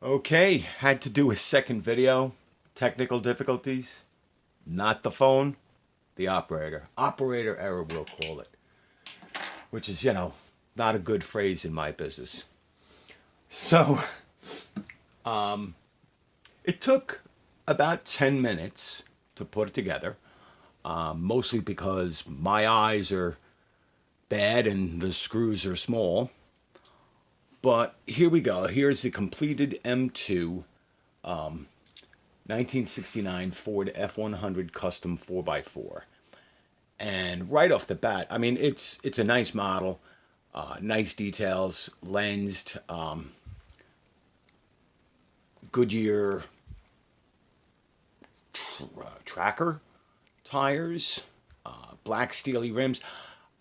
Okay, had to do a second video. Technical difficulties. Not the phone, the operator. Operator error, we'll call it. Which is, not a good phrase in my business. So, it took about 10 minutes to put it together. Mostly because my eyes are bad and the screws are small. But here we go. Here's the completed M2 1969 Ford F100 Custom 4x4. And right off the bat, I mean, it's a nice model, nice details, lensed, Goodyear tracker tires, black steely rims.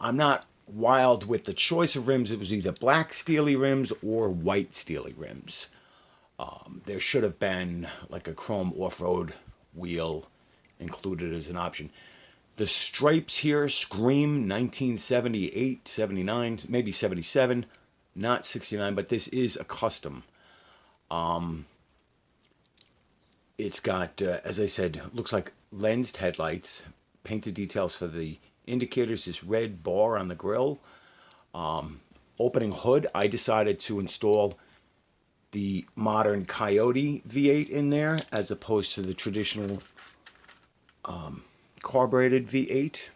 I'm not wild with the choice of rims. It was either black steely rims or white steely rims. There should have been like a chrome off-road wheel included as an option. The stripes here scream 1978, 79, maybe 77, not 69, but this is a custom. It's got, as I said, looks like lensed headlights, painted details for the indicators, this red bar on the grill. Opening hood, I decided to install the modern Coyote V8 in there as opposed to the traditional carbureted V8.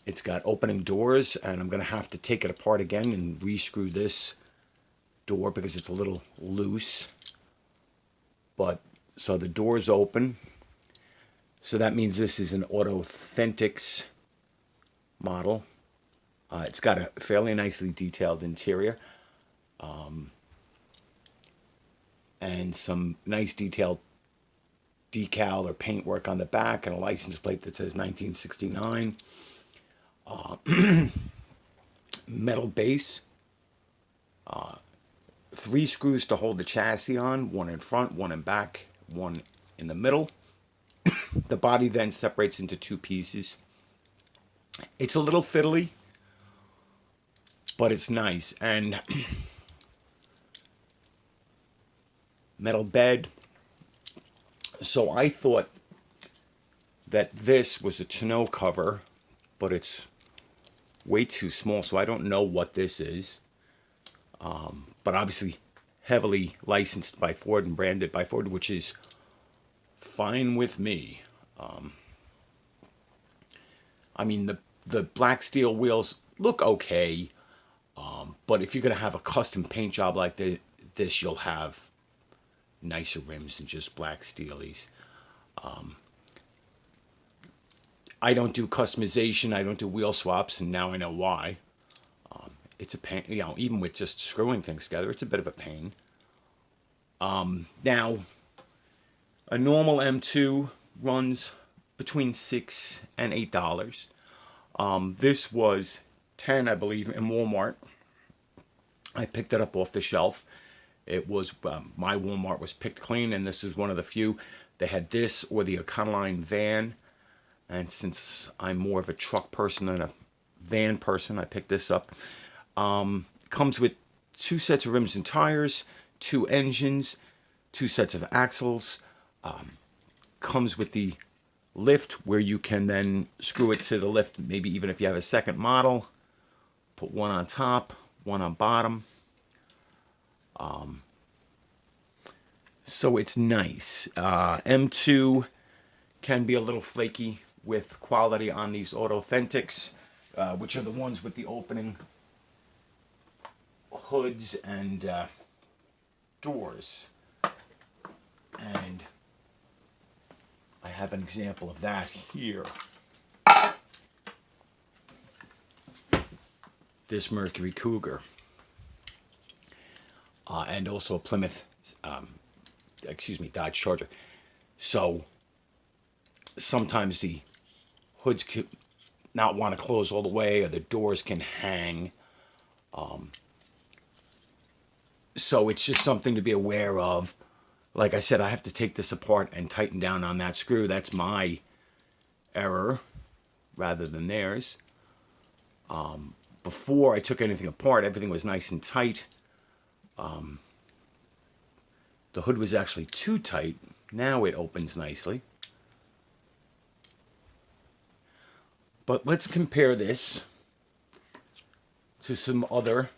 It's got opening doors, and I'm going to have to take it apart again and re-screw this door because it's a little loose. But so the door's open. So that means this is an Authentics model. It's got a fairly nicely detailed interior. And some nice detailed decal or paintwork on the back, and a license plate that says 1969. Metal base. 3 screws to hold the chassis on, 1 in front, 1 in back, 1 in the middle. The body then separates into 2 pieces. It's a little fiddly, but it's nice. And metal bed. So I thought that this was a tonneau cover, but it's way too small, so I don't know what this is. But obviously heavily licensed by Ford and branded by Ford, which is fine with me. I mean, the black steel wheels look okay, but if you're going to have a custom paint job like this, you'll have nicer rims than just black steelies. I don't do customization. I don't do wheel swaps, and now I know why. It's a pain, even with just screwing things together, it's a bit of a pain. Now, a normal M2 runs between $6 and $8. This was $10, I believe, in Walmart. I picked it up off the shelf. It was, my Walmart was picked clean, and this is one of the few. They had this or the Econoline van, and since I'm more of a truck person than a van person, I picked this up. Comes with 2 sets of rims and tires, 2 engines, 2 sets of axles. Comes with the lift where you can then screw it to the lift, maybe even if you have a second model. Put one on top, one on bottom. So it's nice. M2 can be a little flaky with quality on these Authentics, which are the ones with the opening hoods and doors. And I have an example of that here. This Mercury Cougar. And also a Plymouth, Dodge Charger. So sometimes the hoods could not want to close all the way, or the doors can hang. So it's just something to be aware of. Like I said, I have to take this apart and tighten down on that screw. That's my error rather than theirs. Before I took anything apart, everything was nice and tight. The hood was actually too tight. Now it opens nicely. But let's compare this to some other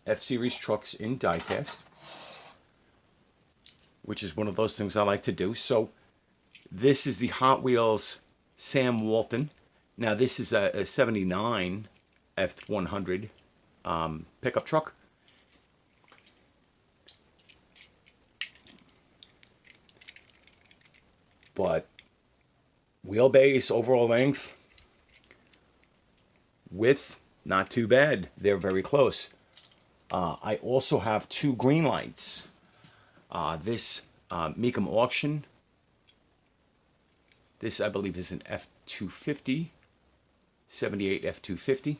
F-Series trucks in diecast, which is one of those things I like to do. So this is the Hot Wheels Sam Walton. Now this is a 79 F100 pickup truck. But wheelbase, overall length, width, not too bad. They're very close. I also have two Greenlights. This Mecum auction. This, I believe, is an F250, 78 F250.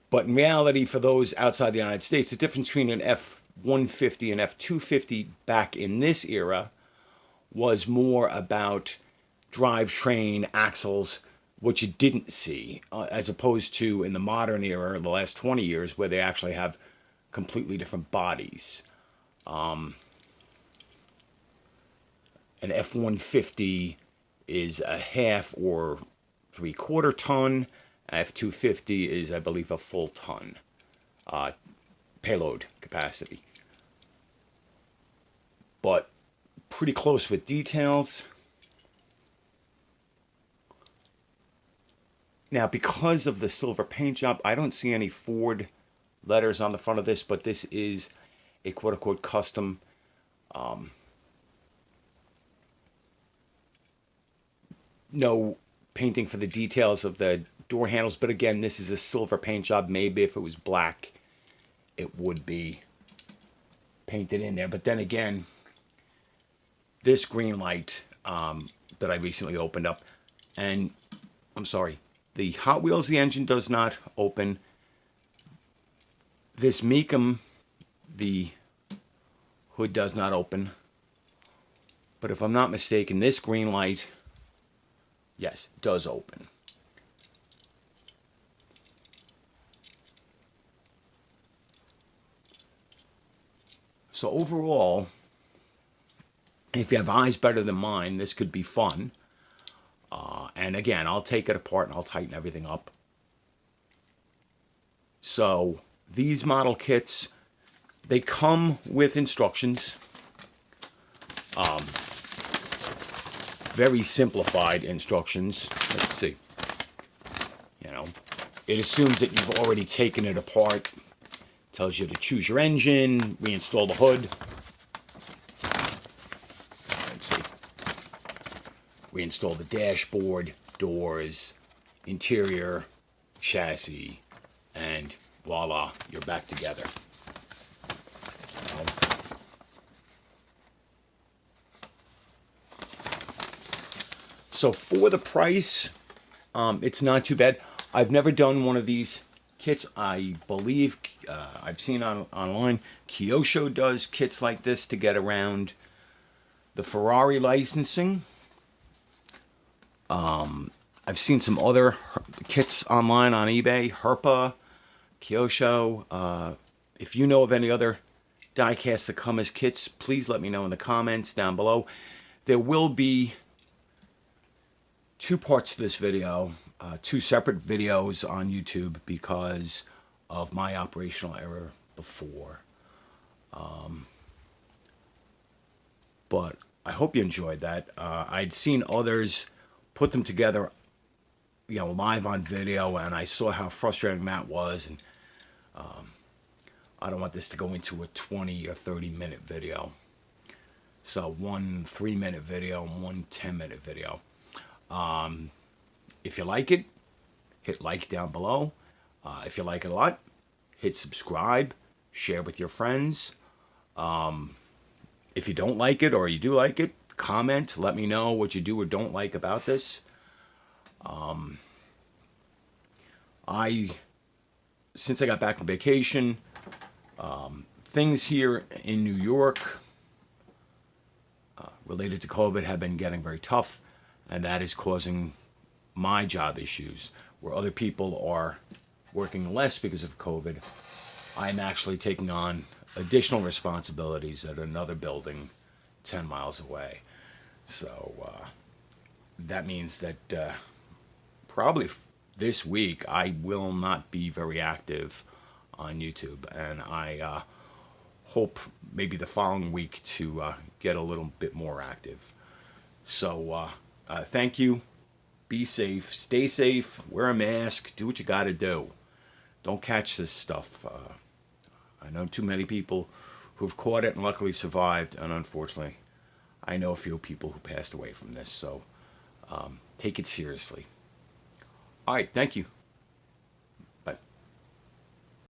But in reality, for those outside the United States, the difference between an F150 and F250 back in this era was more about drivetrain, axles, what you didn't see, as opposed to in the modern era, the last 20 years, where they actually have completely different bodies. An F-150 is a half or 3/4 ton. F-250 is, I believe, a full ton payload capacity. But pretty close with details. Now, because of the silver paint job, I don't see any Ford letters on the front of this, but this is a quote-unquote custom. No painting for the details of the door handles, but again, this is a silver paint job. Maybe if it was black, it would be painted in there. But then again, this Greenlight that I recently opened up, and I'm sorry, the Hot Wheels, the engine does not open. This Mecum, the hood does not open. But if I'm not mistaken, this Greenlight, yes, does open. So overall, if you have eyes better than mine, this could be fun. And again, I'll take it apart and I'll tighten everything up. So these model kits, they come with instructions. Very simplified instructions. Let's see. You know, it assumes that you've already taken it apart. Tells you to choose your engine, reinstall the hood. Let's see. Reinstall the dashboard, doors, interior, chassis, and voila, you're back together. So for the price, it's not too bad. I've never done one of these kits. I believe I've seen online, Kyosho does kits like this to get around the Ferrari licensing. I've seen some other kits online on eBay, Herpa, Kyosho. If you know of any other diecasts that come as kits, please let me know in the comments down below. There will be two parts to this video, two separate videos on YouTube because of my operational error before. But I hope you enjoyed that. I'd seen others put them together, you know, live on video, and I saw how frustrating that was. And I don't want this to go into a 20 or 30-minute video. So one 3-minute video and one 10-minute video. If you like it, hit like down below. If you like it a lot, hit subscribe, share with your friends. If you don't like it or you do like it, comment, let me know what you do or don't like about this. Since I got back from vacation, things here in New York related to COVID have been getting very tough. and that is causing my job issues. Where other people are working less because of COVID, I'm actually taking on additional responsibilities at another building 10 miles away. So that means that probably this week I will not be very active on YouTube, and I hope maybe the following week to get a little bit more active. So thank you. Be safe. Stay safe. Wear a mask. Do what you got to do. Don't catch this stuff. I know too many people who've caught it and luckily survived, and unfortunately, I know a few people who passed away from this. So take it seriously. All right. Thank you.